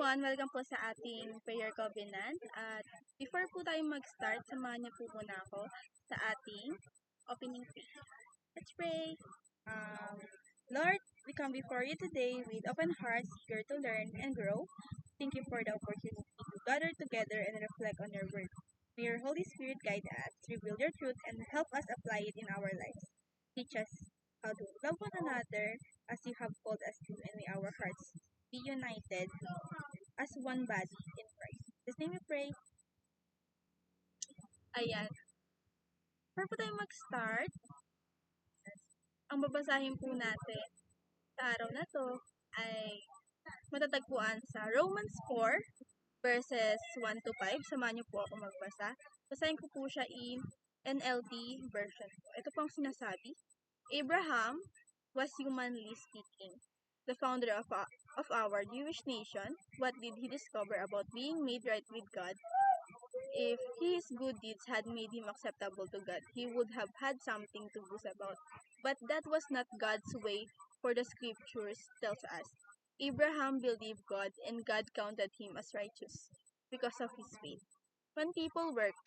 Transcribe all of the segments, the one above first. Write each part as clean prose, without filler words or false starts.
everyone! Welcome po sa ating prayer covenant. At before po tayo mag-start, samahan niyo po muna ako sa ating opening prayer. Let's pray. Lord, we come before you today with open hearts, eager to learn and grow. Thank you for the opportunity to gather together and reflect on your word. May your Holy Spirit guide us, reveal your truth, and help us apply it in our lives. Teach us how to love one another as you have called us to, and may our hearts be united as one body in Christ. In His name we pray. Ayan. Before po tayo mag-start, ang babasahin po natin sa araw na to ay matatagpuan sa Romans 4 verses 1 to 5. Samahan niyo po ako magbasa. Basahin ko po siya in NLT version. Ito po ang sinasabi. Abraham was humanly speaking the founder of our Jewish nation. What did he discover about being made right with God? If his good deeds had made him acceptable to God, he would have had something to boast about. But that was not God's way, for the scriptures tells us. Abraham believed God, and God counted him as righteous because of his faith. When people work,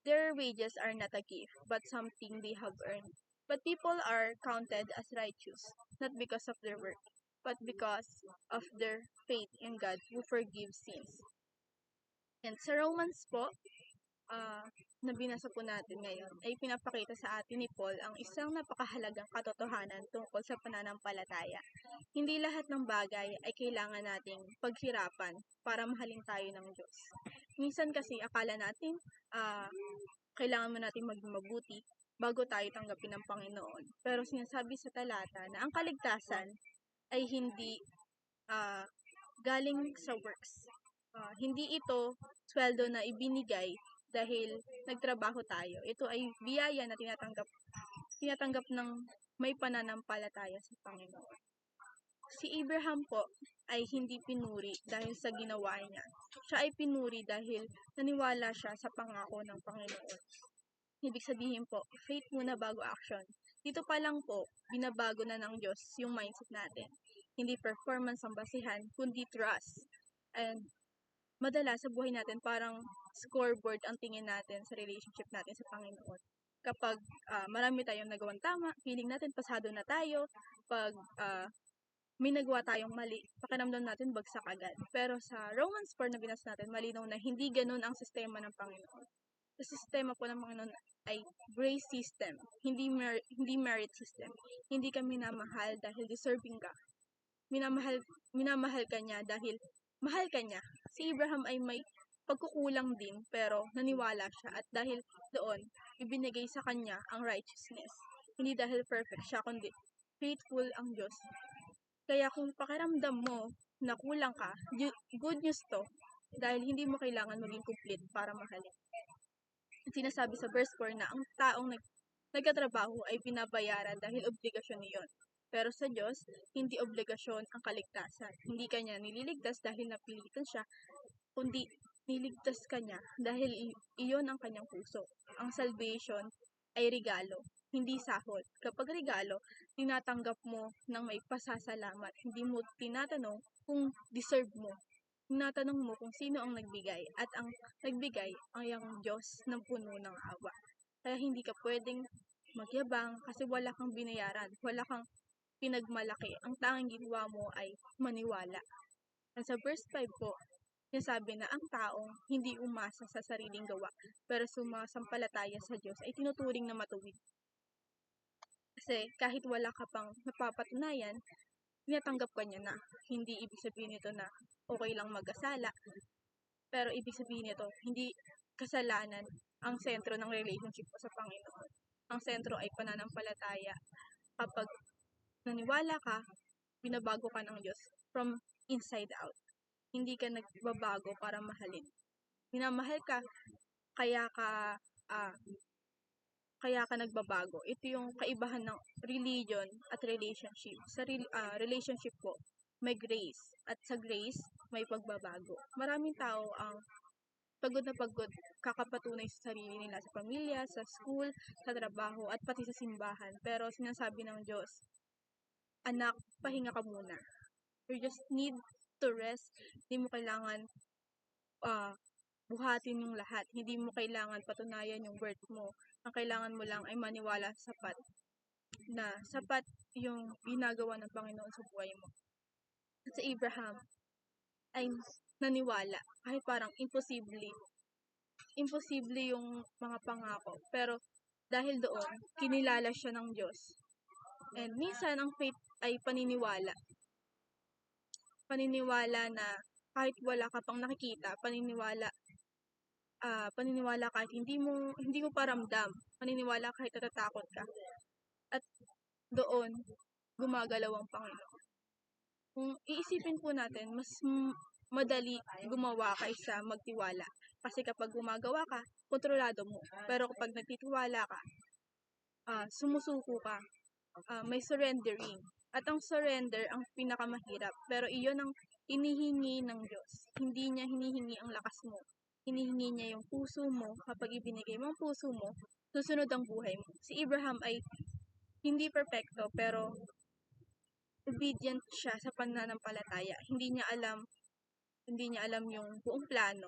their wages are not a gift, but something they have earned. But people are counted as righteous, not because of their work, but because of their faith in God who forgives sins. And sa Romans po, na binasa po natin ngayon, ay pinapakita sa atin ni Paul ang isang napakahalagang katotohanan tungkol sa pananampalataya. Hindi lahat ng bagay ay kailangan nating paghirapan para mahalin tayo ng Diyos. Minsan kasi akala natin, kailangan mo natin maging mabuti bago tayo tanggapin ng Panginoon. Pero sinasabi sa talata na ang kaligtasan ay hindi galing sa works. Hindi ito sweldo na ibinigay dahil nagtrabaho tayo. Ito ay biyaya na tinatanggap ng may pananampalataya sa Panginoon. Si Abraham po ay hindi pinuri dahil sa ginawa niya. Siya ay pinuri dahil naniwala siya sa pangako ng Panginoon. Ibig sabihin po, faith muna bago action. Dito pa lang po, binabago na ng Diyos yung mindset natin. Hindi performance ang basihan, kundi trust. And madalas sa buhay natin, parang scoreboard ang tingin natin sa relationship natin sa Panginoon. Kapag marami tayong nagawang tama, feeling natin pasado na tayo. Pag may nagawa tayong mali, pakiramdam natin bagsak agad. Pero sa Romans 4 na binasa natin, malinaw na hindi ganun ang sistema ng Panginoon. Sa sistema po ng Panginoon ay grace system, hindi merit system. Hindi ka minamahal dahil deserving ka. Minamahal ka niya dahil mahal ka niya. Si Abraham ay may pagkukulang din, pero naniwala siya at dahil doon, ibinigay sa kanya ang righteousness. Hindi dahil perfect siya, kundi faithful ang Diyos. Kaya kung pakiramdam mo na kulang ka, good news to, dahil hindi mo kailangan maging complete para mahalin. Sinasabi sa verse 4 na ang taong nagkatrabaho ay binabayaran dahil obligasyon niyon. Pero sa Diyos, hindi obligasyon ang kaligtasan. Hindi kanya nililigtas dahil napilitan siya, kundi niligtas kanya dahil iyon ang kanyang puso. Ang salvation ay regalo, hindi sahod. Kapag regalo, tinatanggap mo ng may pasasalamat. Hindi mo tinatanong kung deserve mo. Tinatanong mo kung sino ang nagbigay, at ang nagbigay ay ang Diyos ng puno ng awa. Kaya hindi ka pwedeng magyabang kasi wala kang binayaran, wala kang pinagmalaki. Ang tanging ginawa mo ay maniwala. At sa verse 5 po, sinasabi na ang taong hindi umasa sa sariling gawa, pero sumasampalataya sa Diyos ay tinuturing na matuwid. Kasi kahit wala ka pang napapatunayan, tinatanggap ka niya na. Hindi ibig sabihin nito na okay lang mag-asala. Pero ibig sabihin nito, hindi kasalanan ang sentro ng relationship mo sa Panginoon. Ang sentro ay pananampalataya. Kapag naniwala ka, binabago ka ng Diyos from inside out. Hindi ka nagbabago para mahalin. Minamahal ka, kaya ka nagbabago. Ito yung kaibahan ng religion at relationship. Sa relationship po, may grace. At sa grace, may pagbabago. Maraming tao ang pagod na pagod, kakapatunay sa sarili nila sa pamilya, sa school, sa trabaho, at pati sa simbahan. Pero sinasabi ng Diyos, anak, pahinga ka muna. You just need to rest. Hindi mo kailangan buhatin yung lahat. Hindi mo kailangan patunayan yung worth mo. Ang kailangan mo lang ay maniwala sapat na sapat yung ginagawa ng Panginoon sa buhay mo. At si Abraham ay naniwala kahit parang imposible yung mga pangako. Pero dahil doon, kinilala siya ng Diyos. And minsan, ang faith ay paniniwala. Paniniwala na kahit wala ka pang nakikita, paniniwala kahit hindi mo pa ramdam, paniniwala kahit natatakot ka. At doon, gumagalaw ang Panginoon. Kung iisipin po natin, mas madali gumawa kaysa magtiwala. Kasi kapag gumagawa ka, kontrolado mo. Pero kapag nagtitiwala ka, sumusuko ka, may surrendering. At ang surrender ang pinakamahirap. Pero iyon ang hinihingi ng Diyos. Hindi niya hinihingi ang lakas mo. Hinihingi niya yung puso mo. Kapag ibinigay mo ang puso mo, susunod ang buhay mo. Si Abraham ay hindi perfecto, pero obedient siya sa pananampalataya. Hindi niya alam yung buong plano.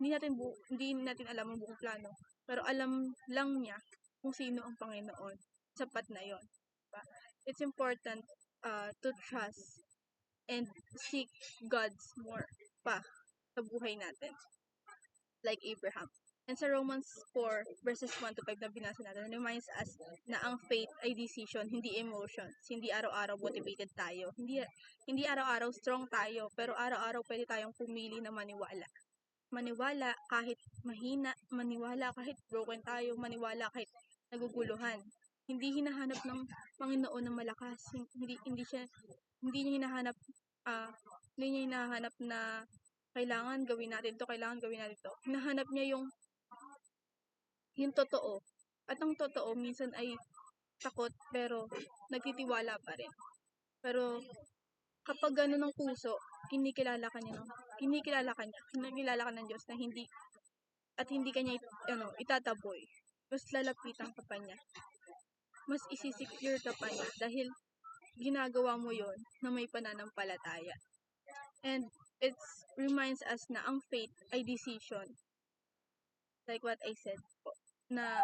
Hindi natin alam ang buong plano, pero alam lang niya kung sino ang Panginoon. Sapat na 'yon. Diba? It's important to trust and seek God's more pa sa buhay natin. Like Abraham. And sa Romans 4 verses 1 to 5 na binasa natin, reminds us na ang faith ay decision, hindi emotions. Hindi araw-araw motivated tayo. Hindi araw-araw strong tayo, pero araw-araw pwede tayong pumili na maniwala. Maniwala kahit mahina, maniwala kahit broken tayo, maniwala kahit naguguluhan. Hindi hinahanap ng Panginoon na malakas. Hindi niya hinahanap na kailangan gawin natin to. Hinahanap niya yung totoo. At ang totoo minsan ay takot pero nagtitiwala pa rin. Pero kapag gano'n ng puso, kinikilala ka ng Diyos na hindi kanya itataboy. Mas lalapitan ka pa niya. Mas isisecure ka pa niya dahil ginagawa mo yon na may pananampalataya. And it reminds us na ang faith ay decision. Like what I said po, na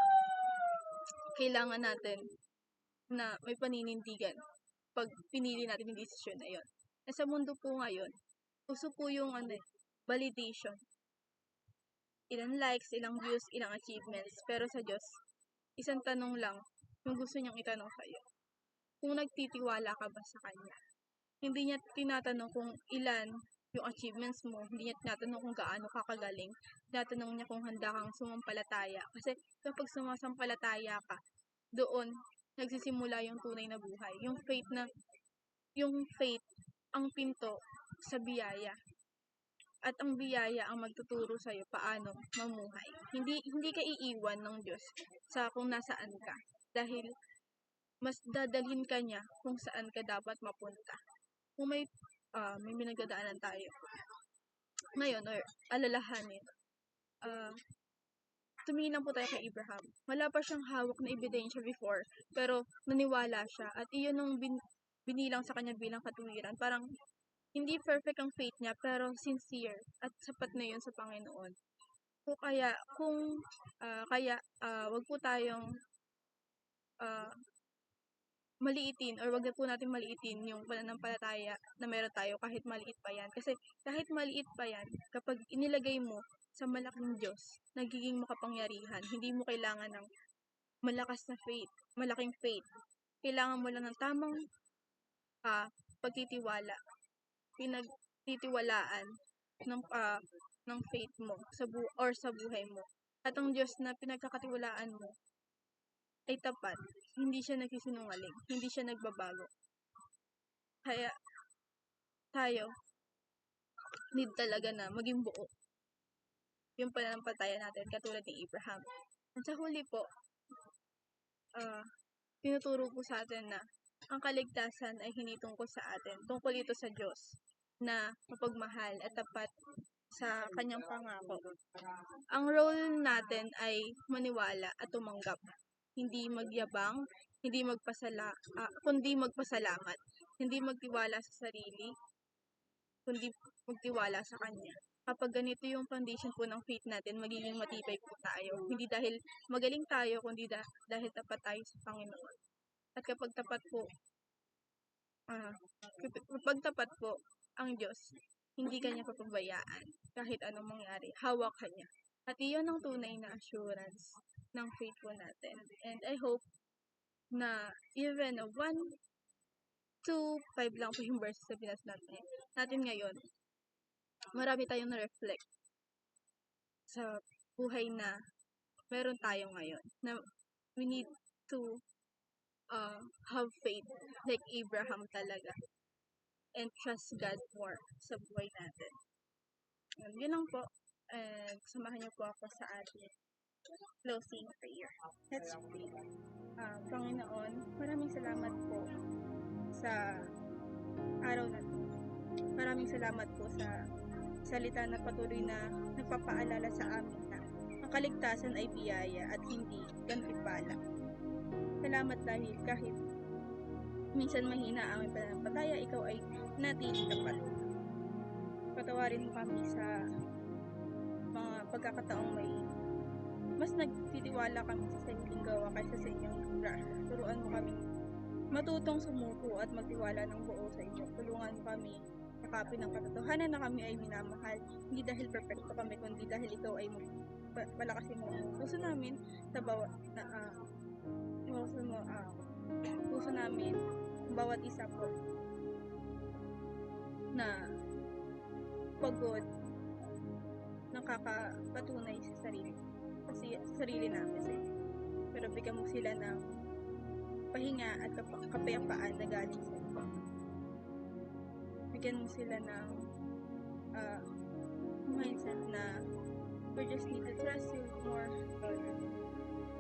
kailangan natin na may paninindigan pag pinili natin yung decision na yun. E sa mundo po ngayon, uso po yung validation. Ilang likes, ilang views, ilang achievements. Pero sa Diyos, isang tanong lang yung gusto niyang itanong sa'yo. Kung nagtitiwala ka ba sa Kanya? Hindi niya tinatanong kung ilan yung achievements mo. Hindi niya tinatanong kung gaano ka kagaling. Tinatanong niya kung handa kang sumampalataya. Kasi kapag sumasampalataya ka, doon nagsisimula yung tunay na buhay. Yung faith, ang pinto sa biyaya. At ang biyaya ang magtuturo sa iyo paano mamuhay. Hindi ka iiwan ng Diyos sa kung nasaan ka. Dahil mas dadalhin ka niya kung saan ka dapat mapunta. Kung may pinagdadaanan tayo ngayon or alalahanin, tumingin lang po tayo kay Abraham. Wala pa siyang hawak na ebidensya before, pero naniwala siya at iyon ang binilang sa kanya bilang katuwiran. Parang hindi perfect ang faith niya, pero sincere at sapat na yun sa Panginoon. Wag po tayong maliitin or wag na po natin maliitin yung pananampalataya na meron tayo kahit maliit pa yan. Kasi kahit maliit pa yan, kapag inilagay mo sa malaking Diyos, nagiging makapangyarihan. Hindi mo kailangan ng malaking faith. Kailangan mo lang ng tamang pagtitiwala, pinagtitiwalaan ng faith mo sa buhay mo. At ang Diyos na pinagkakatiwalaan mo ay tapat. Hindi siya nagsisinungaling. Hindi siya nagbabago. Kaya tayo need talaga na maging buo yung pananampalataya natin katulad ni Abraham. At sa huli po, tinuturo po sa atin na ang kaligtasan ay hindi tungkol sa atin. Tungkol ito sa Diyos na mapagmahal at tapat sa kanyang pangako. Ang role natin ay maniwala at tumanggap. Hindi magyabang, kundi magpasalamat. Hindi magtiwala sa sarili, kundi magtiwala sa Kanya. Kapag ganito yung foundation po ng faith natin, magiging matibay po tayo. Hindi dahil magaling tayo, kundi dahil tapat tayo sa Panginoon. At kapag tapat po, kapag tapat po ang Diyos, hindi Kanya papabayaan kahit anong mangyari. Hawak Kanya. At iyon ang tunay na assurance ng faith po natin. And I hope na even 1 to 5 lang po yung verses sa Pinas natin ngayon, marami tayong na-reflect sa buhay na meron tayo ngayon. Na we need to have faith like Abraham talaga and trust God more sa buhay natin. Yun lang po. And samahan niyo po ako sa ating closing prayer. Let's pray. Panginoon, maraming salamat po sa araw na to. Maraming salamat po sa salita na patuloy na nagpapaalala sa amin na ang kaligtasan ay biyaya at hindi gantimpala. Salamat dahil kahit minsan mahina ang pananampalataya, ikaw ay natili tapat. Patawarin mo kami sa mga pagkakataong may mas nagtitiwala kami sa sariling gawa kaysa sa inyong grasya. Turuan mo kami matutong sumuko at magtiwala ng buo sa inyo. Tulungan mo kami yakapin ng katotohanan na kami ay minamahal, hindi dahil perfecto kami, kundi dahil ikaw ay palakasin mo ang puso namin sa bawat puso namin, bawat isa po na pagod, nakakapatunay sa sarili namin sa iyo. Pero bigyan mo sila ng pahinga at kapayapaan na galing sa iyo. Bigyan mo sila ng mindset na we just need to trust you more, Lord.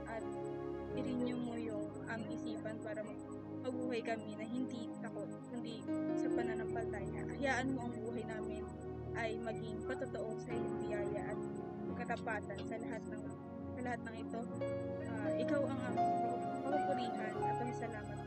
At i-renew mo yung isipan para mabuhay kami na hindi takot, kundi sa pananampalataya. Hayaan mo ang buhay namin ay maging patotoo sa iyong biyaya at katapatan sa lahat ng ito. Ikaw ang papupurihan at ang salamat